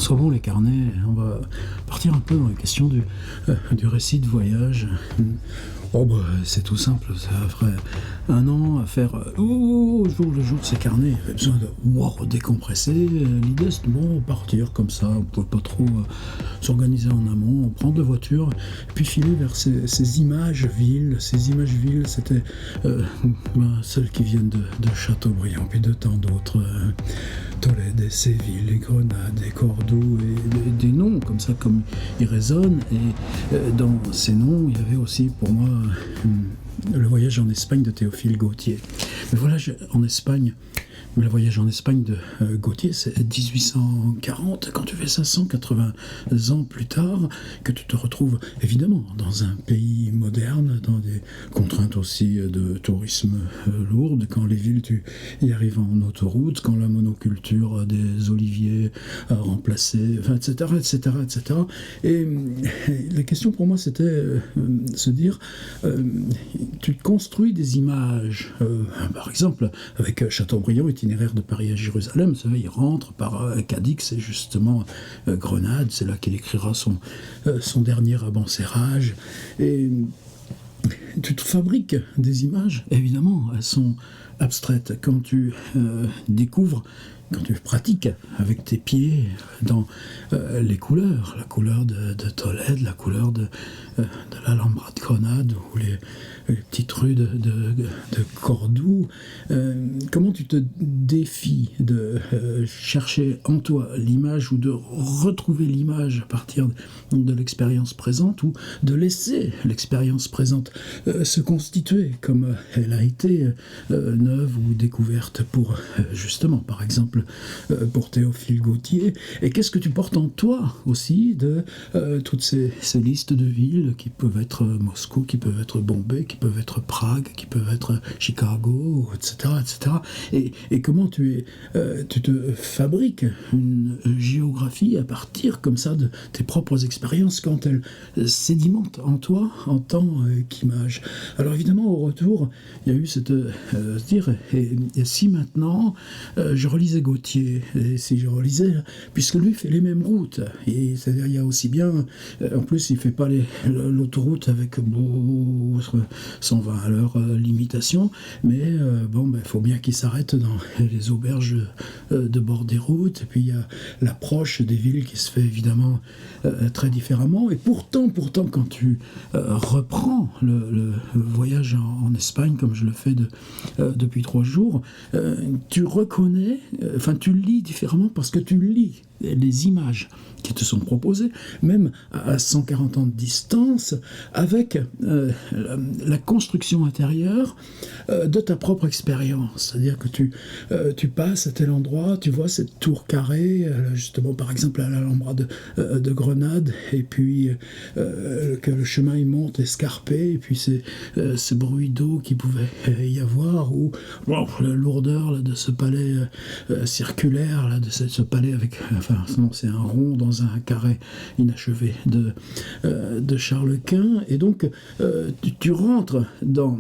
soit bon les carnets, on va partir un peu dans la question du récit de voyage. Oh bah c'est tout simple, ça ferait un an à faire jour le jour de ces carnets, il y avait besoin de décompresser. L'idée c'est de partir comme ça, on pouvait pas trop s'organiser en amont, prendre la voiture, et puis filer vers ces images villes. Ces images villes, c'était celles qui viennent de Châteaubriand, puis de tant d'autres. Tolède, et Séville, et Grenade, et Cordoue, et des noms comme ça, comme ils résonnent. Et dans ces noms, il y avait aussi pour moi le voyage en Espagne de Théophile Gautier. Le voyage en Espagne, le voyage en Espagne de Gautier, c'est 1840, quand tu fais ça 180 ans plus tard, que tu te retrouves évidemment dans un pays moderne, dans des contraintes aussi de tourisme lourdes, quand les villes, tu y arrives en autoroute, quand la monoculture des oliviers a remplacé, enfin, etc., etc., etc. Et la question pour moi, c'était se dire, tu construis des images, par exemple, avec Chateaubriand, itinéraire de Paris à Jérusalem, ça, il rentre par Cadix et justement Grenade, c'est là qu'il écrira son dernier avancérage. Et tu te fabriques des images, évidemment, elles sont abstraites. Quand tu découvres, quand tu pratiques avec tes pieds dans les couleurs, la couleur de Tolède, la couleur de l'Alhambra de Grenade ou les petites rues de Cordoue, comment tu te défies de chercher en toi l'image ou de retrouver l'image à partir de l'expérience présente ou de laisser l'expérience présente se constituer comme elle a été neuve ou découverte pour justement, par exemple, pour Théophile Gautier. Et qu'est-ce que tu portes en toi aussi de toutes ces listes de villes qui peuvent être Moscou, qui peuvent être Bombay, qui peuvent être Prague, qui peuvent être Chicago, etc., etc. Et comment tu te fabriques une géographie à partir comme ça de tes propres expériences quand elles sédimentent en toi en tant qu'image. Alors évidemment, au retour, il y a eu cette dire, et si maintenant je relisais Gautier, et si je relisais, puisque lui fait les mêmes routes, et c'est-à-dire il y a aussi bien, en plus il fait pas l'autoroute avec 120 à l'heure limitation, mais il faut bien qu'il s'arrête dans les auberges de bord des routes, et puis il y a l'approche des villes qui se fait évidemment très différemment, et pourtant quand tu reprends le voyage en Espagne, comme je le fais depuis 3 jours, tu reconnais, tu lis différemment parce que tu lis les images qui te sont proposées, même à 140 ans de distance, avec la construction intérieure de ta propre expérience. C'est-à-dire que tu passes à tel endroit, tu vois cette tour carrée, justement par exemple à l'Alhambra de Grenade, et puis que le chemin il monte escarpé, et puis ces bruits d'eau qui pouvait y avoir, ou la lourdeur là, de ce palais circulaire, là, de ce palais avec... non, c'est un rond dans un carré inachevé de Charles Quint, et donc tu rentres dans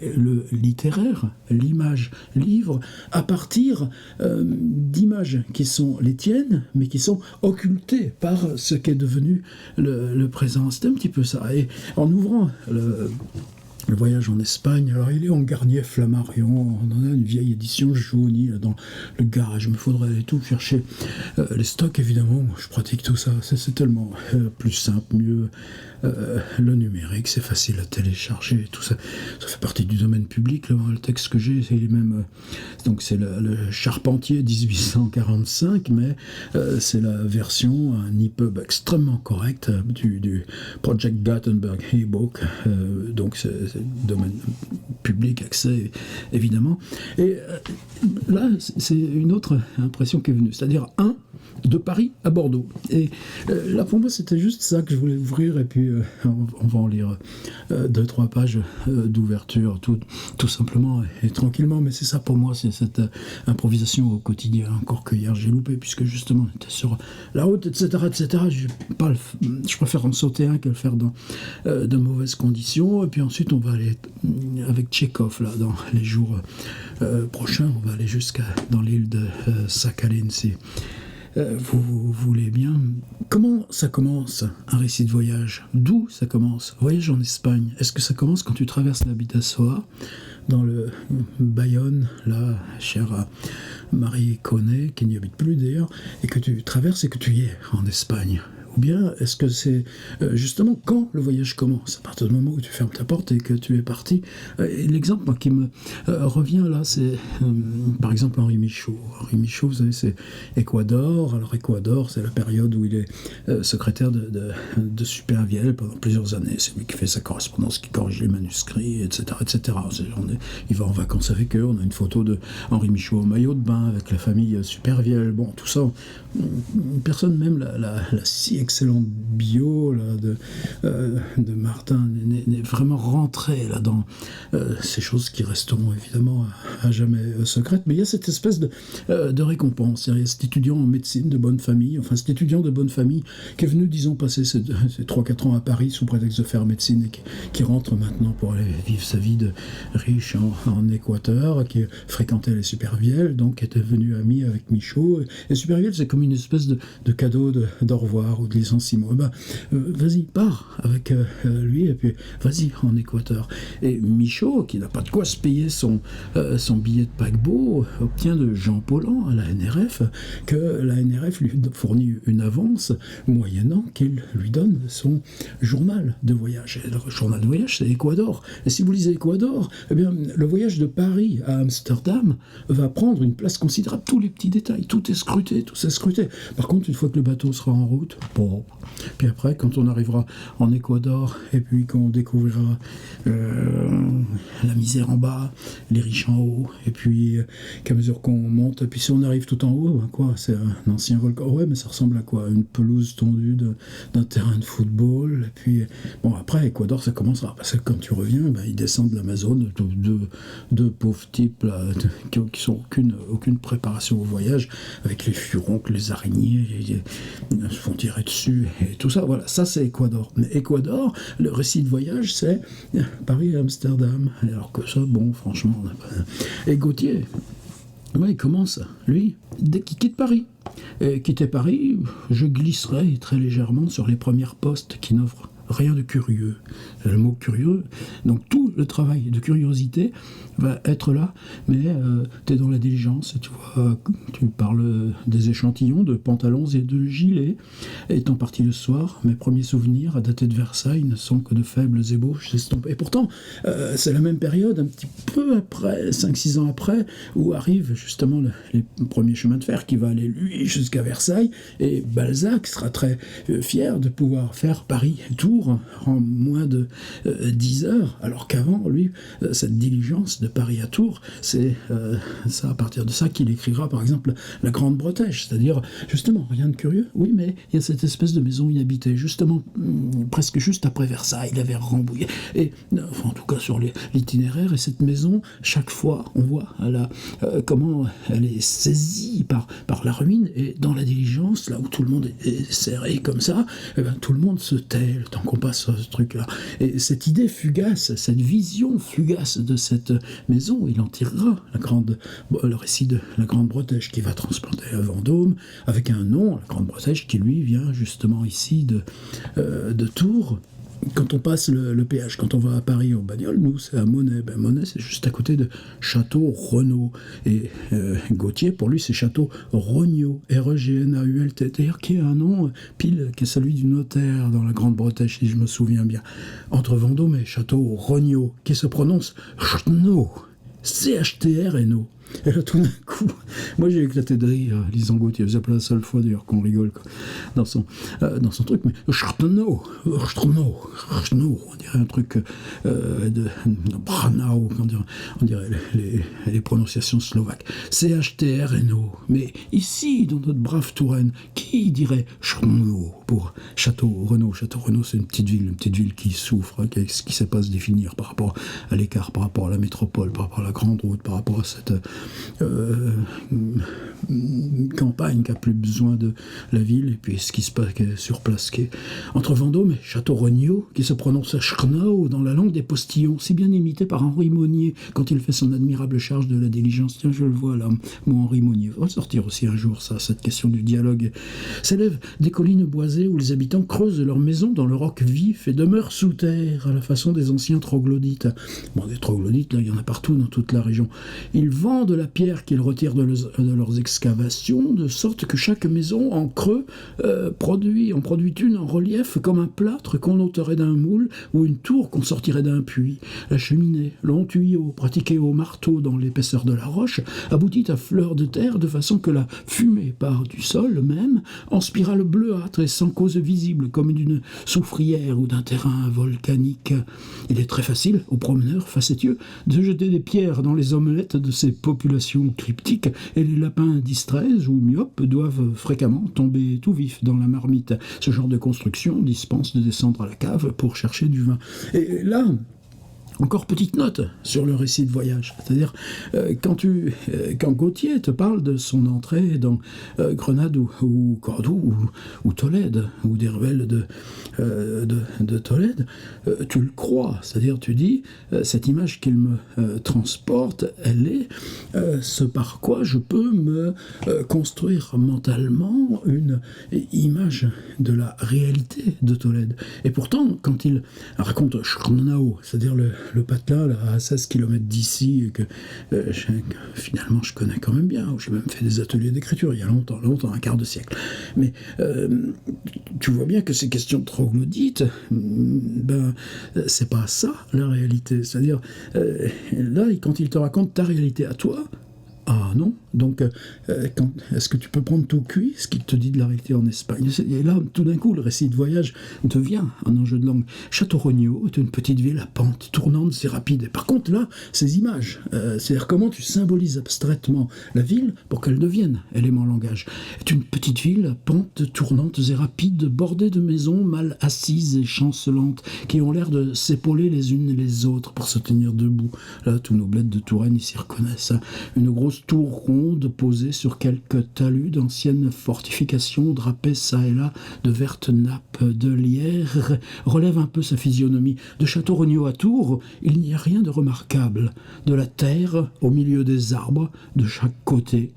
le littéraire, l'image livre, à partir d'images qui sont les tiennes, mais qui sont occultées par ce qu'est devenu le présent. C'était un petit peu ça. Et en ouvrant le voyage en Espagne, alors il est en Garnier Flammarion, on en a une vieille édition jaunie dans le garage, il me faudrait aller tout chercher. Les stocks, évidemment, je pratique tout ça, c'est tellement plus simple, mieux. Le numérique, c'est facile à télécharger, tout ça, ça fait partie du domaine public. Le texte que j'ai, c'est les mêmes. Donc c'est le Charpentier 1845, mais c'est la version, un EPUB extrêmement correct du Project Gutenberg e-book. Donc c'est domaine public, accès évidemment. Et là, c'est une autre impression qui est venue, c'est-à-dire de Paris à Bordeaux. Et là, pour moi, c'était juste ça que je voulais ouvrir, et puis on va en lire 2-3 pages d'ouverture, tout simplement et tranquillement, mais c'est ça pour moi, c'est cette improvisation au quotidien, encore que hier j'ai loupé, puisque justement on était sur la route, etc., etc. Je préfère en sauter un que le faire dans de mauvaises conditions, et puis ensuite on va aller avec Tchekhov, là, dans les jours prochains, on va aller jusqu'à dans l'île de Sakhalin, vous voulez bien. Comment ça commence, un récit de voyage? D'où ça commence? Voyage en Espagne. Est-ce que ça commence quand tu traverses la Bidassoa, dans le Bayonne, là, chère Marie Connet, qui n'y habite plus d'ailleurs, et que tu traverses et que tu y es en Espagne? Ou bien est-ce que c'est justement quand le voyage commence, à partir du moment où tu fermes ta porte et que tu es parti? L'exemple moi, qui me revient là, c'est par exemple Henri Michaud. Henri Michaud, vous savez, c'est Équador. Alors Équador, c'est la période où il est secrétaire de Supervielle pendant plusieurs années. C'est lui qui fait sa correspondance, qui corrige les manuscrits, etc. etc. Il va en vacances avec eux. On a une photo de Henri Michaud au maillot de bain avec la famille Supervielle. Bon, tout ça, personne, même la si excellente bio là, de Martin n'est vraiment rentré là, dans ces choses qui resteront évidemment à jamais secrètes. Mais il y a cette espèce de récompense. Il y a cet étudiant en médecine de bonne famille, enfin cet étudiant de bonne famille qui est venu, disons, passer ces 3-4 ans à Paris sous prétexte de faire médecine et qui rentre maintenant pour aller vivre sa vie de riche en Équateur, qui fréquentait les Supervielle, donc qui était devenu ami avec Michaud. Et Supervielle, c'est comme une espèce de cadeau d'au revoir ou de licenciement. Vas-y, pars avec lui et puis vas-y en Équateur. Et Michaud, qui n'a pas de quoi se payer son billet de paquebot, obtient de Jean Paulhan à la NRF que la NRF lui fournit une avance moyennant qu'il lui donne son journal de voyage. Et le journal de voyage, c'est Équador. Et si vous lisez Équador, eh bien, le voyage de Paris à Amsterdam va prendre une place considérable. Tous les petits détails, tout est scruté, tout est scruté. Par contre, une fois que le bateau sera en route, bon. Puis après, quand on arrivera en Équador et puis qu'on découvrira la misère en bas, les riches en haut, et puis qu'à mesure qu'on monte, et puis si on arrive tout en haut, ben quoi, c'est un ancien volcan. Ouais, mais ça ressemble à quoi? Une pelouse tendue d'un terrain de football. Et puis, bon, après, Équador, ça commencera. Parce que quand tu reviens, ben, ils descendent de l'Amazone, deux pauvres types là, qui sont aucune préparation au voyage, avec les furoncles, les araignées, ils se font tirer dessus, et tout ça. Voilà, ça c'est Équador. Mais Équador, le récit de voyage, c'est Paris et Amsterdam. Alors que ça, bon, franchement, on n'a pas... Et Gauthier, il commence, lui, dès qu'il quitte Paris. Et quitter Paris, je glisserai très légèrement sur les premières postes qui n'offrent rien de curieux. Le mot curieux, donc tout le travail de curiosité va être là, mais tu es dans la diligence, tu vois, tu parles des échantillons de pantalons et de gilets. Étant parti le soir, mes premiers souvenirs à dater de Versailles ne sont que de faibles ébauches estompées. Et pourtant, c'est la même période, un petit peu après, 5-6 ans après, où arrivent justement les premiers chemins de fer qui va aller, lui, jusqu'à Versailles, et Balzac sera très fier de pouvoir faire Paris-Tours en moins de 10 heures, alors qu'avant, lui, cette diligence de Paris à Tours, c'est ça, à partir de ça qu'il écrira, par exemple, La Grande Bretèche, c'est-à-dire, justement, rien de curieux, oui, mais il y a cette espèce de maison inhabitée, justement, presque juste après Versailles, il avait Rambouillet, et, enfin, en tout cas, sur l'itinéraire, et cette maison, chaque fois, on voit comment elle est saisie par la ruine, et dans la diligence, là où tout le monde est serré comme ça, eh ben, tout le monde se tait, le temps qu'on passe ce truc-là. Et cette idée fugace, cette vision fugace de cette maison, il en tirera le récit de la Grande Bretèche qui va transplanter à Vendôme, avec un nom, la Grande Bretèche, qui lui vient justement ici de Tours. Quand on passe le péage, quand on va à Paris en bagnole, nous, c'est à Monet. Ben, Monet, c'est juste à côté de Château-Renaud. Et Gauthier, pour lui, c'est Château-Rognault, R-E-G-N-A-U-L-T, c'est-à-dire qui est un nom pile, qui est celui du notaire dans la Grande Bretèche, si je me souviens bien. Entre Vendôme et Château-Rognault, qui se prononce Ch'no, C-H-T-R-N-O. Et là, tout d'un coup, moi j'ai éclaté de rire, lisant Gauthier. C'est pas la seule fois d'ailleurs qu'on rigole quoi, dans son truc. Mais Ch'no, on dirait un truc de Branau, on dirait les prononciations slovaques. C-H-T-R-N-O. Mais ici, dans notre brave Touraine, qui dirait Ch'no pour Château-Renaud? Château-Renaud, c'est une petite ville qui souffre, hein, qui ne sait pas se définir par rapport à l'écart, par rapport à la métropole, par rapport à la grande route, par rapport à cette campagne qui a plus besoin de la ville, et puis ce qui se passe sur place, qui est entre Vendôme et Château-Regnault, qui se prononce Schrnau dans la langue des postillons, si bien imité par Henri Monnier quand il fait son admirable charge de la diligence. Tiens, je le vois là, mon Henri Monnier. On va sortir aussi un jour, ça, cette question du dialogue. S'élèvent des collines boisées où les habitants creusent leurs maisons dans le roc vif et demeurent sous terre à la façon des anciens troglodytes. Bon, des troglodytes, là, il y en a partout dans toute la région. Ils vendent la pierre qu'ils retirent de leurs excavations, de sorte que chaque maison en creux en produit une en relief comme un plâtre qu'on ôterait d'un moule ou une tour qu'on sortirait d'un puits. La cheminée, long tuyau pratiqué au marteau dans l'épaisseur de la roche, aboutit à fleur de terre de façon que la fumée part du sol même en spirale bleuâtre et sans cause visible comme d'une soufrière ou d'un terrain volcanique. Il est très facile aux promeneurs facétieux de jeter des pierres dans les omelettes de ces populations cryptiques, et les lapins distraits ou myopes doivent fréquemment tomber tout vifs dans la marmite. Ce genre de construction dispense de descendre à la cave pour chercher du vin. Et là, encore petite note sur le récit de voyage, c'est-à-dire quand Gautier te parle de son entrée dans Grenade ou Cordoue ou Tolède, ou des rebelles de Tolède, tu le crois, c'est-à-dire tu dis cette image qu'il me transporte, elle est ce par quoi je peux me construire mentalement une image de la réalité de Tolède. Et pourtant, quand il raconte Schrnau, c'est-à-dire le patelin là, à 16 km d'ici, que finalement je connais quand même bien, où j'ai même fait des ateliers d'écriture il y a longtemps, un quart de siècle. Mais tu vois bien que ces questions de troglodytes, c'est pas ça la réalité. C'est-à-dire, là, quand il te raconte ta réalité à toi, ah non, donc est-ce que tu peux prendre tout cuit, ce qu'il te dit de la réalité en Espagne? Et là, tout d'un coup, le récit de voyage devient un enjeu de langue. Château-Regnault est une petite ville à pente tournante, c'est rapide. Et par contre, là, ces images, c'est-à-dire comment tu symbolises abstraitement la ville pour qu'elle devienne élément langage. C'est une petite ville à pente tournante et rapide, bordée de maisons mal assises et chancelantes, qui ont l'air de s'épauler les unes les autres pour se tenir debout. Là, tous nos bleds de Touraine, ils s'y reconnaissent. Une grosse tour ronde posée sur quelques talus d'anciennes fortifications drapées çà et là de vertes nappes de lierre relève un peu sa physionomie. De Château-Regnault à Tours, il n'y a rien de remarquable. De la terre au milieu des arbres de chaque côté.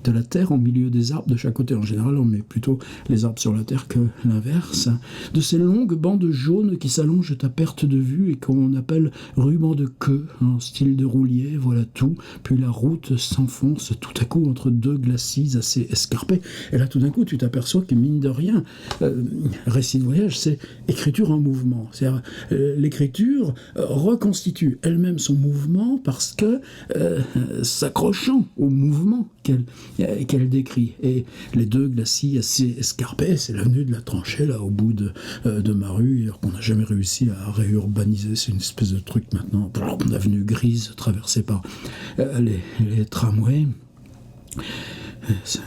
De la terre au milieu des arbres de chaque côté. En général, on met plutôt les arbres sur la terre que l'inverse. De ces longues bandes jaunes qui s'allongent à perte de vue et qu'on appelle rubans de queue, en style de roulier, voilà tout. Puis la route s'enfonce tout à coup entre deux glacis assez escarpés. Et là, tout d'un coup, tu t'aperçois que, mine de rien, récit de voyage, c'est écriture en mouvement. C'est-à-dire, l'écriture reconstitue elle-même son mouvement parce que, s'accrochant au mouvement qu'elle décrit. Et les deux glacis assez escarpés, c'est l'avenue de la Tranchée, là, au bout de ma rue, alors qu'on n'a jamais réussi à réurbaniser. C'est une espèce de truc maintenant, une avenue grise traversée par les tramways.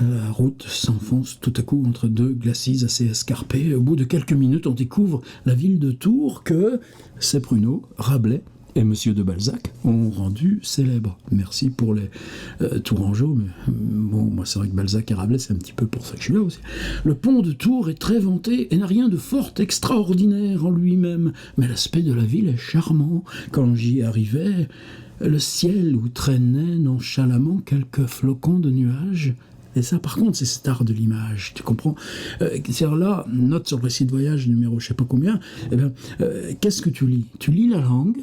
La route s'enfonce tout à coup entre deux glacis assez escarpés. Au bout de quelques minutes, on découvre la ville de Tours que c'est Pruneau, Rabelais et Monsieur de Balzac ont rendu célèbre. Merci pour les Tourangeaux, mais bon, moi c'est vrai que Balzac et Rabelais, c'est un petit peu pour ça que je suis là aussi. Le pont de Tours est très vanté et n'a rien de fort extraordinaire en lui-même, mais l'aspect de la ville est charmant. Quand j'y arrivais, le ciel où traînaient nonchalamment quelques flocons de nuages. Et ça, par contre, c'est cet art de l'image, tu comprends? C'est-à-dire là, note sur le récit de voyage numéro je sais pas combien, qu'est-ce que tu lis? Tu lis la langue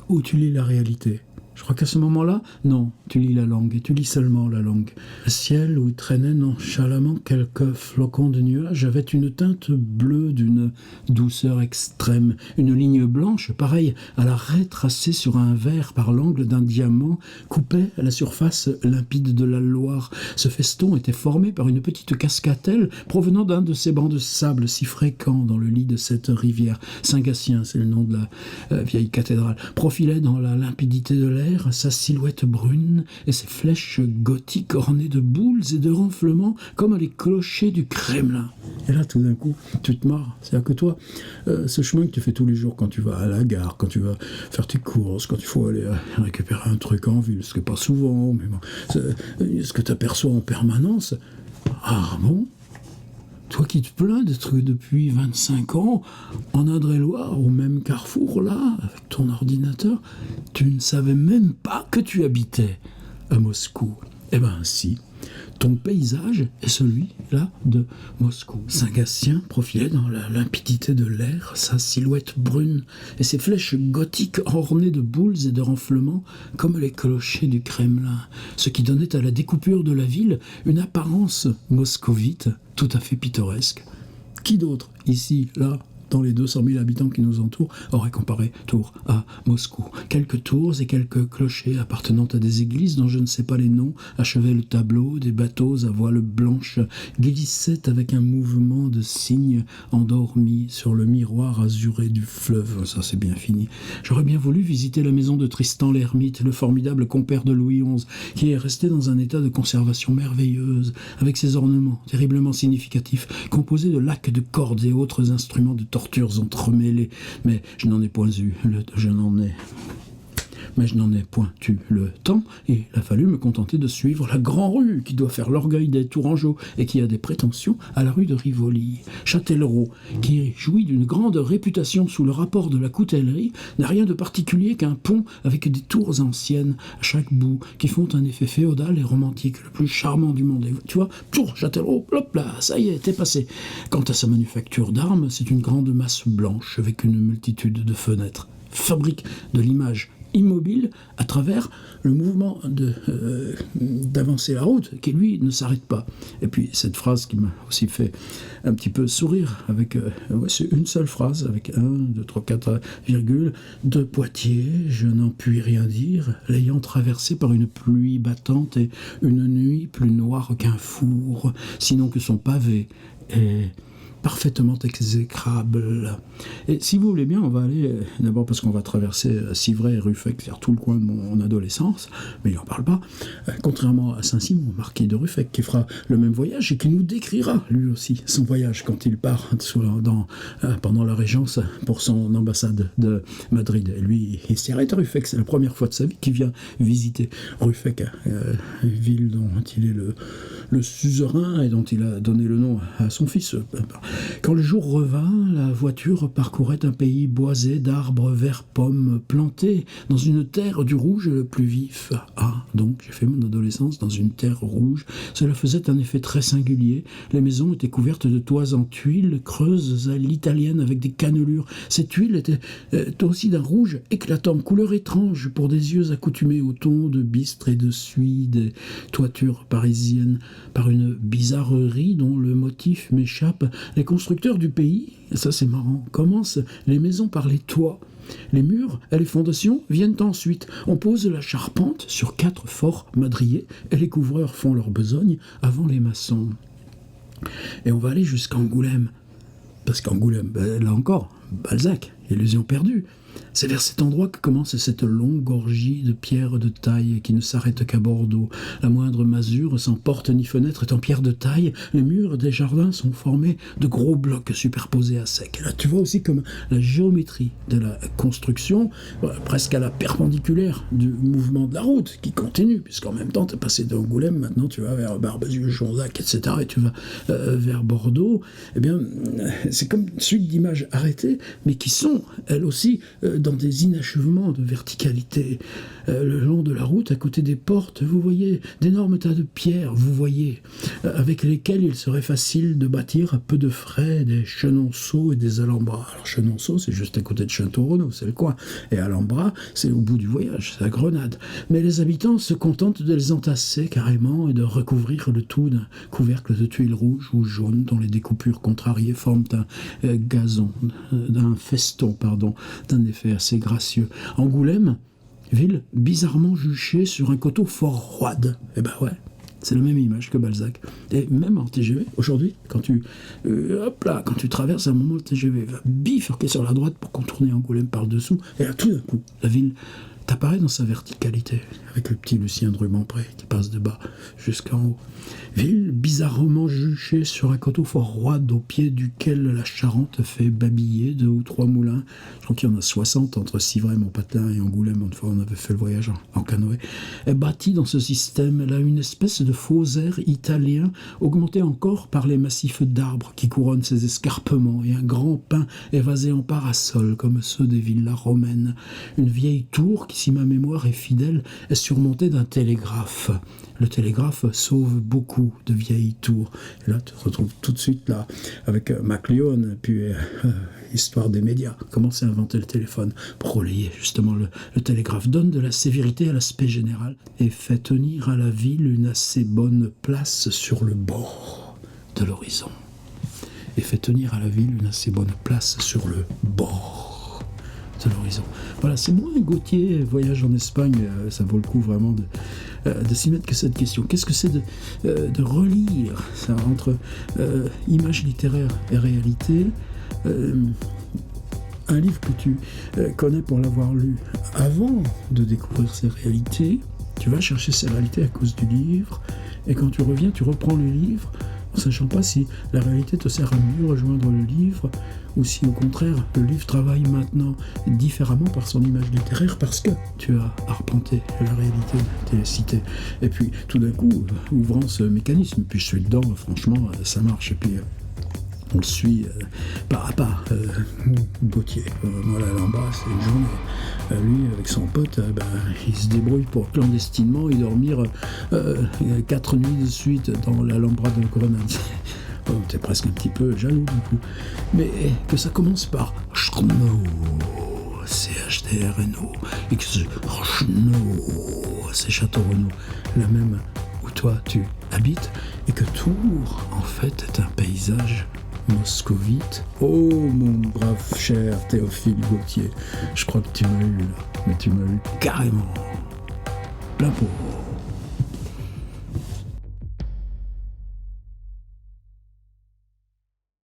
ou tu lis la réalité? Je crois qu'à ce moment-là, non, tu lis la langue, et tu lis seulement la langue. Le ciel où traînaient nonchalamment quelques flocons de nuages avait une teinte bleue d'une douceur extrême. Une ligne blanche, pareille à la raie tracée sur un verre par l'angle d'un diamant, coupait la surface limpide de la Loire. Ce feston était formé par une petite cascatelle provenant d'un de ces bancs de sable si fréquents dans le lit de cette rivière. Saint-Gatien, c'est le nom de la vieille cathédrale, profilait dans la limpidité de l'air sa silhouette brune et ses flèches gothiques ornées de boules et de renflements comme les clochers du Kremlin. Et là, tout d'un coup, tu te marres. C'est-à-dire que toi, ce chemin que tu fais tous les jours quand tu vas à la gare, quand tu vas faire tes courses, quand il faut aller récupérer un truc en ville, ce qui n'est pas souvent, mais bon, ce que tu aperçois en permanence, ah bon? Toi qui te plains d'être depuis 25 ans en Indre-et-Loire, au même carrefour là, avec ton ordinateur, tu ne savais même pas que tu habitais à Moscou. Eh ben si, ton paysage est celui-là de Moscou. Saint-Gatien profilait dans la limpidité de l'air, sa silhouette brune et ses flèches gothiques ornées de boules et de renflements comme les clochers du Kremlin, ce qui donnait à la découpure de la ville une apparence moscovite tout à fait pittoresque. Qui d'autre, ici, là, dans les 200 000 habitants qui nous entourent, aurait comparé Tours à Moscou? Quelques tours et quelques clochers appartenant à des églises dont je ne sais pas les noms achevaient le tableau. Des bateaux à voile blanche glissaient avec un mouvement de cygnes endormis sur le miroir azuré du fleuve. Ça, c'est bien fini. J'aurais bien voulu visiter la maison de Tristan l'Hermite, le formidable compère de Louis XI, qui est resté dans un état de conservation merveilleuse, avec ses ornements terriblement significatifs, composés de lacs de cordes et autres instruments de tortures entremêlées, mais je n'en ai point eu le temps, et il a fallu me contenter de suivre la grande rue qui doit faire l'orgueil des Tourangeaux et qui a des prétentions à la rue de Rivoli. Châtellerault, qui jouit d'une grande réputation sous le rapport de la coutellerie, n'a rien de particulier qu'un pont avec des tours anciennes à chaque bout qui font un effet féodal et romantique, le plus charmant du monde. Et tu vois, tour Châtellerault, hop là, ça y est, t'es passé. Quant à sa manufacture d'armes, c'est une grande masse blanche avec une multitude de fenêtres. Fabrique de l'image immobile à travers le mouvement d'avancer la route, qui lui ne s'arrête pas. Et puis cette phrase qui m'a aussi fait un petit peu sourire, avec c'est une seule phrase, avec 1, 2, 3, 4 virgules, de Poitiers, je n'en puis rien dire, l'ayant traversé par une pluie battante et une nuit plus noire qu'un four, sinon que son pavé est parfaitement exécrable. Et si vous voulez bien, on va aller, d'abord parce qu'on va traverser Civray et Ruffec, c'est-à-dire tout le coin de mon adolescence, mais il n'en parle pas, contrairement à Saint-Simon, marquis de Ruffec, qui fera le même voyage et qui nous décrira, lui aussi, son voyage quand il part pendant la Régence pour son ambassade de Madrid. Et lui, il s'y arrête à Ruffec, c'est la première fois de sa vie qu'il vient visiter Ruffec, ville dont il est le suzerain et dont il a donné le nom à son fils. Quand le jour revint, la voiture parcourait un pays boisé d'arbres verts pommes plantés dans une terre du rouge le plus vif. Ah, donc j'ai fait mon adolescence dans une terre rouge. Cela faisait un effet très singulier. Les maisons étaient couvertes de toits en tuiles creuses à l'italienne avec des cannelures. Cette tuile était aussi d'un rouge éclatant, couleur étrange pour des yeux accoutumés au ton de bistre et de suie des toitures parisiennes. Par une bizarrerie dont le motif m'échappe, les constructeurs du pays, ça c'est marrant, commencent les maisons par les toits. Les murs et les fondations viennent ensuite. On pose la charpente sur 4 forts madriers et les couvreurs font leur besogne avant les maçons. Et on va aller jusqu'à Angoulême. Parce qu'Angoulême, là encore, Balzac, illusion perdue. C'est vers cet endroit que commence cette longue orgie de pierres de taille qui ne s'arrête qu'à Bordeaux. La moindre masure, sans porte ni fenêtre, est en pierre de taille. Les murs des jardins sont formés de gros blocs superposés à sec. Et là, tu vois aussi comme la géométrie de la construction, presque à la perpendiculaire du mouvement de la route, qui continue, puisqu'en même temps, tu es passé d'Angoulême, maintenant tu vas vers Barbezieux, Jonzac, etc., et tu vas vers Bordeaux. Eh bien, c'est comme une suite d'images arrêtées, mais qui sont, elles aussi, dans des inachevements de verticalité. Le long de la route, à côté des portes, vous voyez d'énormes tas de pierres, avec lesquelles il serait facile de bâtir à peu de frais des chenonceaux et des alhambras. Alors Chenonceaux, c'est juste à côté de Châteaurenaud, c'est le coin, et Alhambra, c'est au bout du voyage, c'est à Grenade. Mais les habitants se contentent de les entasser carrément et de recouvrir le tout d'un couvercle de tuiles rouges ou jaunes dont les découpures contrariées forment un feston, d'un effet assez gracieux. Angoulême, ville bizarrement juchée sur un coteau fort roide. Eh ben ouais, c'est la même image que Balzac. Et même en TGV, aujourd'hui, quand tu traverses un moment, le TGV va bifurquer sur la droite pour contourner Angoulême par-dessous, et là, tout d'un coup, la ville t'apparaît dans sa verticalité, avec le petit Lucien Druempré qui passe de bas jusqu'en haut. Ville bizarrement juchée sur un coteau fort roide au pied duquel la Charente fait babiller 2 ou 3 moulins. Je crois qu'il y en a 60 entre Civray, Montpatin et Angoulême. Une fois, on avait fait le voyage en canoë. Elle bâtit dans ce système, elle a une espèce de faux air italien, augmenté encore par les massifs d'arbres qui couronnent ses escarpements et un grand pin évasé en parasol comme ceux des villas romaines. Une vieille tour qui, si ma mémoire est fidèle, est surmontée d'un télégraphe. Le télégraphe sauve beaucoup de vieilles tours. Et là, tu te retrouves tout de suite là avec MacLeod, puis histoire des médias. Comment s'est inventé le téléphone pour relayer justement le télégraphe. Donne de la sévérité à l'aspect général et fait tenir à la ville une assez bonne place sur le bord de l'horizon. Et fait tenir à la ville une assez bonne place sur le bord de l'horizon. Voilà, c'est moi, Gauthier, voyage en Espagne, ça vaut le coup vraiment de s'y mettre que cette question. Qu'est-ce que c'est de relire ça, entre image littéraire et réalité, un livre que tu connais pour l'avoir lu avant de découvrir ces réalités, tu vas chercher ces réalités à cause du livre, et quand tu reviens, tu reprends le livre, en sachant pas si la réalité te sert à mieux rejoindre le livre, ou si au contraire, le livre travaille maintenant différemment par son image littéraire, parce que tu as arpenté la réalité des cités. Et puis, tout d'un coup, ouvrant ce mécanisme, puis je suis dedans, franchement, ça marche, et puis on le suit pas à pas. Gauthier, voilà, l'embrasse une journée. Lui, avec son pote, il se débrouille pour clandestinement y dormir 4 nuits de suite dans l'Alhambra de Grenade. Oh, t'es presque un petit peu jaloux du coup. Mais que ça commence par Chrno, CHDRNO, et que ce Chrno, c'est Château Renaud, la même où toi tu habites, et que Tours, en fait, est un paysage moscovite. Oh mon brave cher Théophile Gauthier, je crois que tu m'as eu là, mais tu m'as eu carrément plein pot.